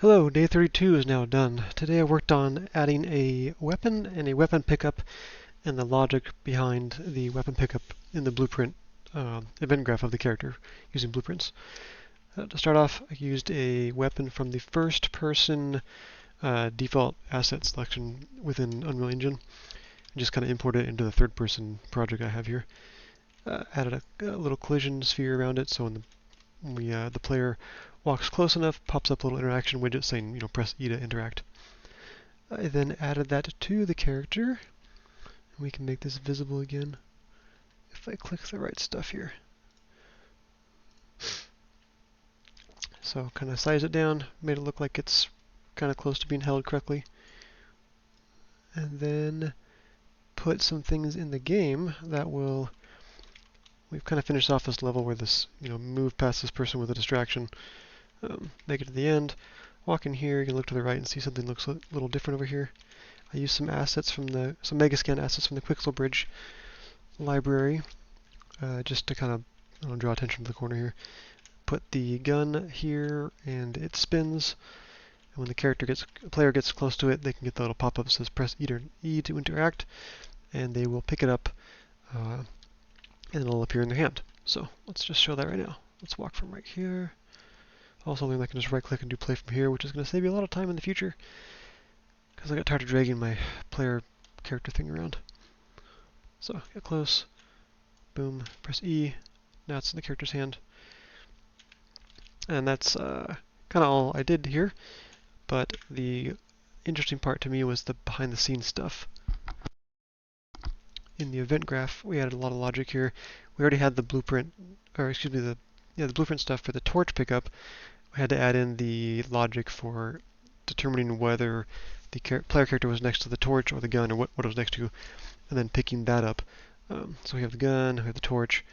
Hello, day 32 is now done. Today I worked on adding a weapon and a weapon pickup and the logic behind the weapon pickup in the blueprint event graph of the character using blueprints. To start off, I used a weapon from the first person default asset selection within Unreal Engine and just kind of imported it into the third person project I have here. Added a little collision sphere around it so when the player walks close enough, pops up a little interaction widget saying, press E to interact. I then added that to the character. We can make this visible again if I click the right stuff here. So kind of size it down, made it look like it's kind of close to being held correctly. And then put some things in the game that will, we've kind of finished off this level where this, move past this person with a distraction. Make it to the end. Walk in here, you can look to the right and see something looks a little different over here. I used some assets from some Megascan assets from the Quixel Bridge library, just to kind of draw attention to the corner here. Put the gun here, and it spins. And when the player gets close to it, they can get the little pop-up that says press E to interact, and they will pick it up, and it'll appear in their hand. So let's just show that right now. Let's walk from right here. Also, I can just right-click and do play from here, which is going to save you a lot of time in the future, because I got tired of dragging my player character thing around. So get close, boom, press E, now it's in the character's hand. And that's kind of all I did here, but the interesting part to me was the behind the scenes stuff. In the event graph, we added a lot of logic here. We already had the blueprint, or excuse me, the blueprint stuff for the torch pickup. We had to add in the logic for determining whether the player character was next to the torch or the gun, or what it was next to, and then picking that up. So we have the gun, we have the torch,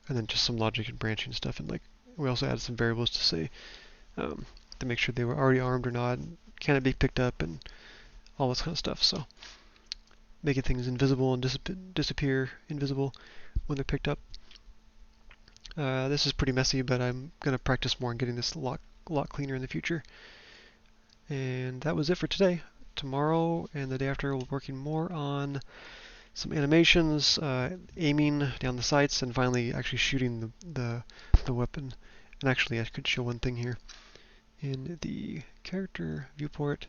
and then just some logic and branching stuff. And we also added some variables to say to make sure they were already armed or not, and can it be picked up, and all this kind of stuff. So making things invisible and disappear invisible when they're picked up. This is pretty messy, but I'm going to practice more on getting this a lot cleaner in the future. And that was it for today. Tomorrow and the day after, we'll be working more on some animations, aiming down the sights, and finally actually shooting the weapon. And actually, I could show one thing here. In the character viewport,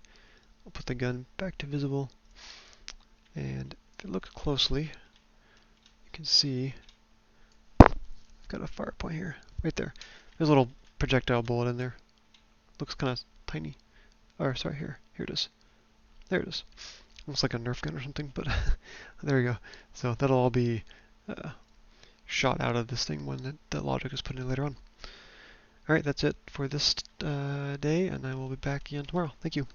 I'll put the gun back to visible. And if you look closely, you can see I've got a fire point here, right there. There's a little projectile bullet in there. Looks kind of tiny. Or sorry, here it is. There it is. Looks like a Nerf gun or something, but there we go. So that'll all be shot out of this thing when the logic is put in later on. Alright, that's it for this day, and I will be back again tomorrow. Thank you.